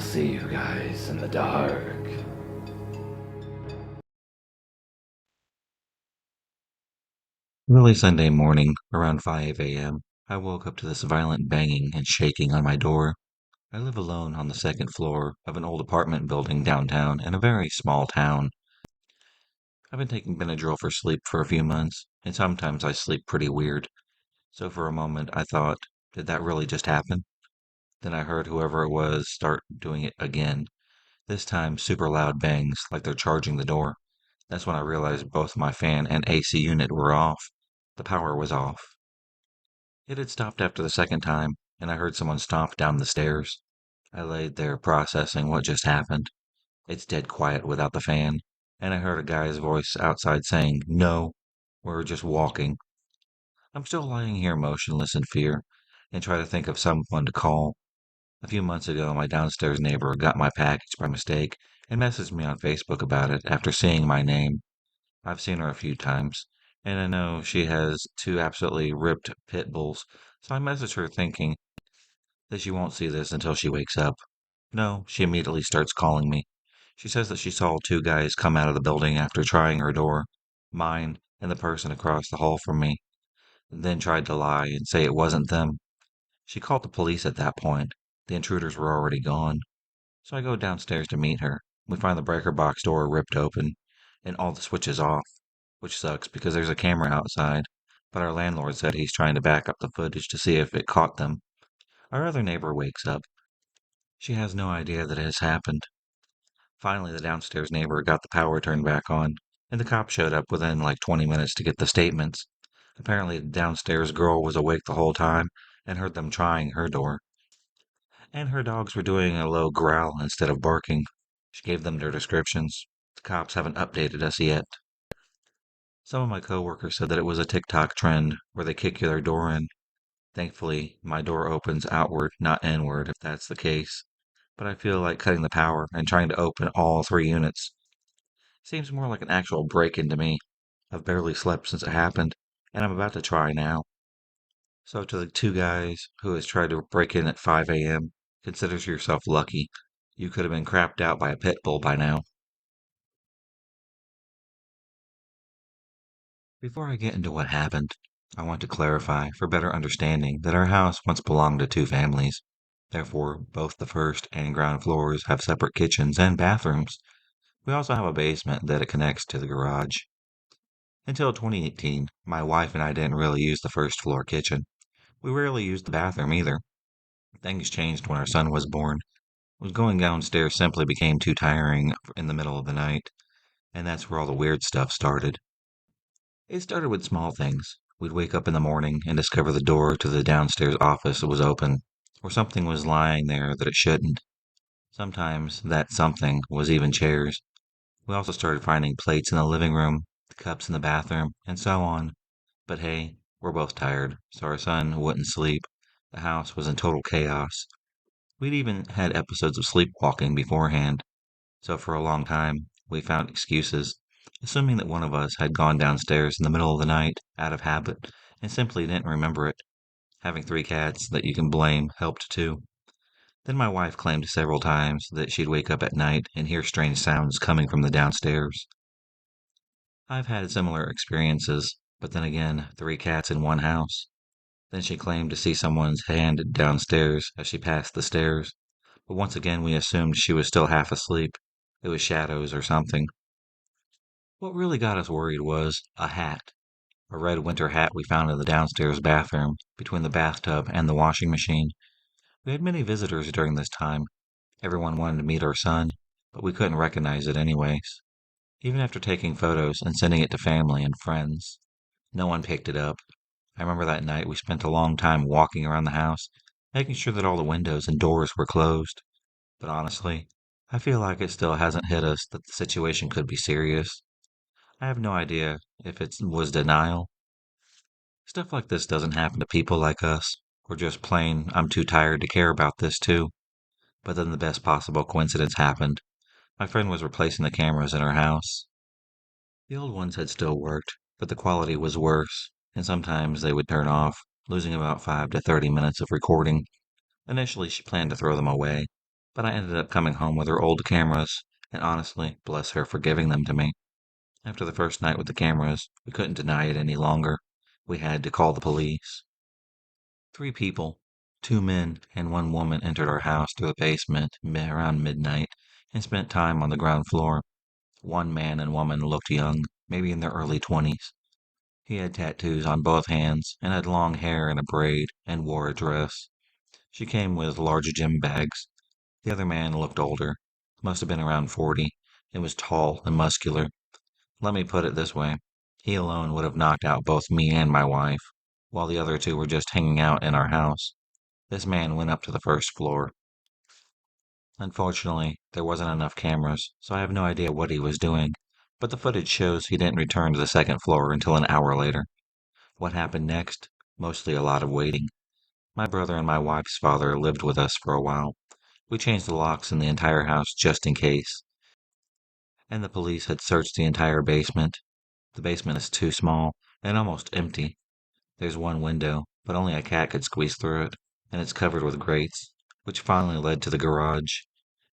see you guys in the dark. Early Sunday morning, around 5 a.m., I woke up to this violent banging and shaking on my door. I live alone on the second floor of an old apartment building downtown in a very small town. I've been taking Benadryl for sleep for a few months, and sometimes I sleep pretty weird. So for a moment, I thought, did that really just happen? Then I heard whoever it was start doing it again, this time super loud bangs like they're charging the door. That's when I realized both my fan and AC unit were off. The power was off. It had stopped after the second time, and I heard someone stomp down the stairs. I laid there processing what just happened. It's dead quiet without the fan, and I heard a guy's voice outside saying, "No, we're just walking." I'm still lying here motionless in fear, and try to think of someone to call. A few months ago, my downstairs neighbor got my package by mistake and messaged me on Facebook about it after seeing my name. I've seen her a few times, and I know she has two absolutely ripped pit bulls, so I messaged her thinking that she won't see this until she wakes up. No, she immediately starts calling me. She says that she saw two guys come out of the building after trying her door, mine and the person across the hall from me, then tried to lie and say it wasn't them. She called the police at that point. The intruders were already gone. So I go downstairs to meet her. We find the breaker box door ripped open and all the switches off, which sucks because there's a camera outside, but our landlord said he's trying to back up the footage to see if it caught them. Our other neighbor wakes up. She has no idea that it has happened. Finally, the downstairs neighbor got the power turned back on, and the cop showed up within like 20 minutes to get the statements. Apparently, the downstairs girl was awake the whole time and heard them trying her door, and her dogs were doing a low growl instead of barking. She gave them their descriptions. The cops haven't updated us yet. Some of my coworkers said that it was a TikTok trend where they kick their door in. Thankfully, my door opens outward, not inward, if that's the case. But I feel like cutting the power and trying to open all three units. Seems more like an actual break-in to me. I've barely slept since it happened, and I'm about to try now. So to the two guys who has tried to break in at 5 a.m., consider yourself lucky. You could have been crapped out by a pit bull by now. Before I get into what happened, I want to clarify for better understanding that our house once belonged to two families. Therefore, both the first and ground floors have separate kitchens and bathrooms. We also have a basement that it connects to the garage. Until 2018, my wife and I didn't really use the first floor kitchen. We rarely used the bathroom either. Things changed when our son was born. Going downstairs simply became too tiring in the middle of the night, and that's where all the weird stuff started. It started with small things. We'd wake up in the morning and discover the door to the downstairs office was open, or something was lying there that it shouldn't. Sometimes that something was even chairs. We also started finding plates in the living room, cups in the bathroom, and so on. But hey, we're both tired, so our son wouldn't sleep. The house was in total chaos. We'd even had episodes of sleepwalking beforehand, so for a long time we found excuses, assuming that one of us had gone downstairs in the middle of the night out of habit and simply didn't remember it. Having three cats that you can blame helped too. Then my wife claimed several times that she'd wake up at night and hear strange sounds coming from the downstairs. I've had similar experiences, but then again, three cats in one house. Then she claimed to see someone's hand downstairs as she passed the stairs, but once again we assumed she was still half asleep. It was shadows or something. What really got us worried was a hat, a red winter hat we found in the downstairs bathroom, between the bathtub and the washing machine. We had many visitors during this time. Everyone wanted to meet our son, but we couldn't recognize it anyways. Even after taking photos and sending it to family and friends, no one picked it up. I remember that night we spent a long time walking around the house, making sure that all the windows and doors were closed. But honestly, I feel like it still hasn't hit us that the situation could be serious. I have no idea if it was denial. Stuff like this doesn't happen to people like us, or just plain, I'm too tired to care about this too. But then the best possible coincidence happened. My friend was replacing the cameras in her house. The old ones had still worked, but the quality was worse, and sometimes they would turn off, losing about 5 to 30 minutes of recording. Initially, she planned to throw them away, but I ended up coming home with her old cameras, and honestly, bless her for giving them to me. After the first night with the cameras, we couldn't deny it any longer. We had to call the police. Three people, two men and one woman, entered our house through the basement around midnight and spent time on the ground floor. One man and woman looked young, maybe in their early 20s. He had tattoos on both hands and had long hair in a braid and wore a dress. She came with large gym bags. The other man looked older, must have been around 40, and was tall and muscular. Let me put it this way. He alone would have knocked out both me and my wife, while the other two were just hanging out in our house. This man went up to the first floor. Unfortunately, there wasn't enough cameras, so I have no idea what he was doing, but the footage shows he didn't return to the second floor until an hour later. What happened next? Mostly a lot of waiting. My brother and my wife's father lived with us for a while. We changed the locks in the entire house just in case, and the police had searched the entire basement. The basement is too small and almost empty. There's one window, but only a cat could squeeze through it, and it's covered with grates, which finally led to the garage.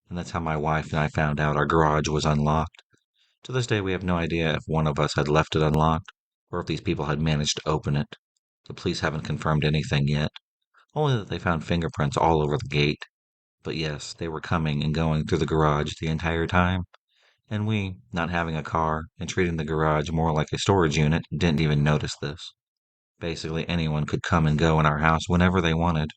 And that's how my wife and I found out our garage was unlocked. To this day, we have no idea if one of us had left it unlocked, or if these people had managed to open it. The police haven't confirmed anything yet, only that they found fingerprints all over the gate. But yes, they were coming and going through the garage the entire time, and we, not having a car and treating the garage more like a storage unit, didn't even notice this. Basically, anyone could come and go in our house whenever they wanted.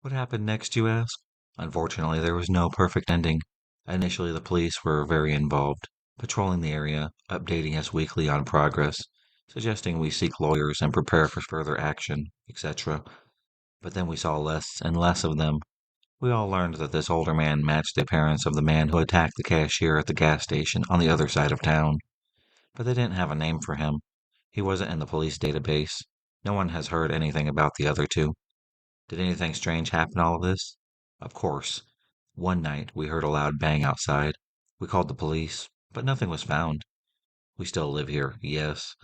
What happened next, you ask? Unfortunately, there was no perfect ending. Initially, the police were very involved, patrolling the area, updating us weekly on progress, suggesting we seek lawyers and prepare for further action, etc. But then we saw less and less of them. We all learned that this older man matched the appearance of the man who attacked the cashier at the gas station on the other side of town. But they didn't have a name for him. He wasn't in the police database. No one has heard anything about the other two. Did anything strange happen all of this? Of course. One night we heard a loud bang outside. We called the police, but nothing was found. We still live here, yes,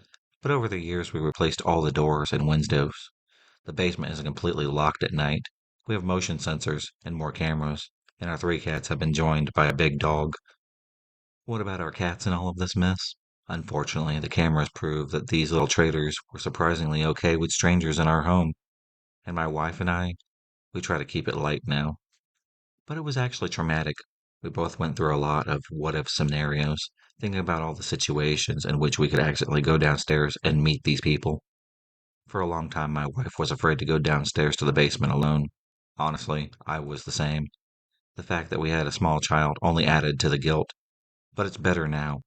but over the years we replaced all the doors and windows. The basement isn't completely locked at night. We have motion sensors and more cameras, and our three cats have been joined by a big dog. What about our cats in all of this mess? Unfortunately, the cameras prove that these little traitors were surprisingly okay with strangers in our home, and my wife and I, we try to keep it light now. But it was actually traumatic. We both went through a lot of what if scenarios, thinking about all the situations in which we could accidentally go downstairs and meet these people. For a long time, my wife was afraid to go downstairs to the basement alone. Honestly, I was the same. The fact that we had a small child only added to the guilt, but it's better now.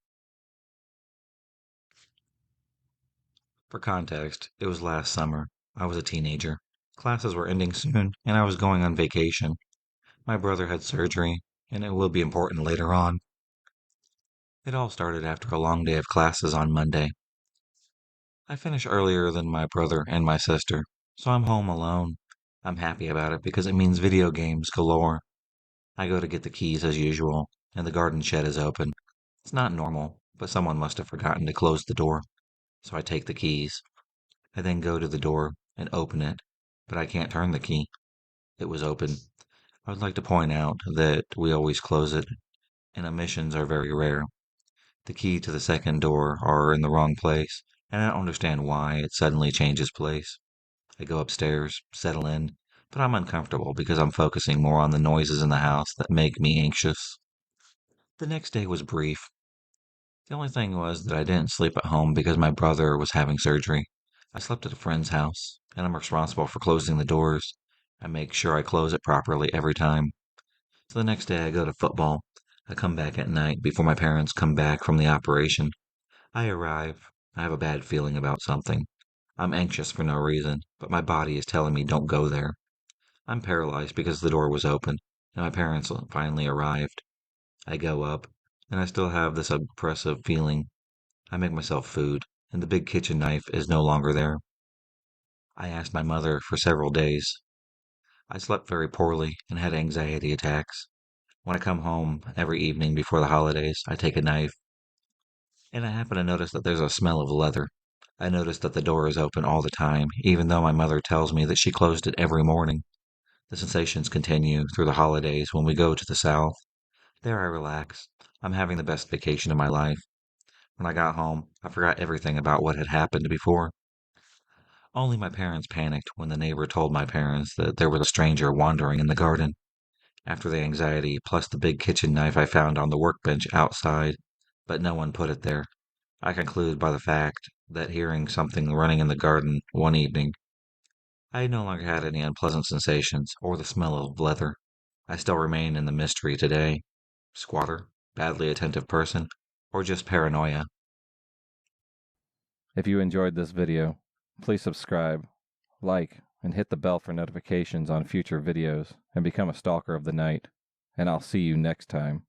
For context, it was last summer. I was a teenager. Classes were ending soon, and I was going on vacation. My brother had surgery, and it will be important later on. It all started after a long day of classes on Monday. I finished earlier than my brother and my sister, so I'm home alone. I'm happy about it because it means video games galore. I go to get the keys as usual, and the garden shed is open. It's not normal, but someone must have forgotten to close the door. So I take the keys. I then go to the door and open it, but I can't turn the key. It was open. I would like to point out that we always close it, and omissions are very rare. The key to the second door are in the wrong place, and I don't understand why it suddenly changes place. I go upstairs, settle in, but I'm uncomfortable because I'm focusing more on the noises in the house that make me anxious. The next day was brief. The only thing was that I didn't sleep at home because my brother was having surgery. I slept at a friend's house, and I'm responsible for closing the doors. I make sure I close it properly every time. So the next day I go to football. I come back at night before my parents come back from the operation. I arrive. I have a bad feeling about something. I'm anxious for no reason, but my body is telling me don't go there. I'm paralyzed because the door was open, and my parents finally arrived. I go up, and I still have this oppressive feeling. I make myself food, and the big kitchen knife is no longer there. I asked my mother for several days. I slept very poorly and had anxiety attacks. When I come home every evening before the holidays, I take a knife, and I happen to notice that there's a smell of leather. I notice that the door is open all the time, even though my mother tells me that she closed it every morning. The sensations continue through the holidays when we go to the south. There I relax. I'm having the best vacation of my life. When I got home, I forgot everything about what had happened before. Only my parents panicked when the neighbor told my parents that there was a stranger wandering in the garden. After the anxiety, plus the big kitchen knife I found on the workbench outside, but no one put it there, I conclude by the fact that hearing something running in the garden one evening, I no longer had any unpleasant sensations or the smell of leather. I still remain in the mystery today. Squatter, badly attentive person, or just paranoia. If you enjoyed this video, please subscribe, like, and hit the bell for notifications on future videos and become a stalker of the night. And I'll see you next time.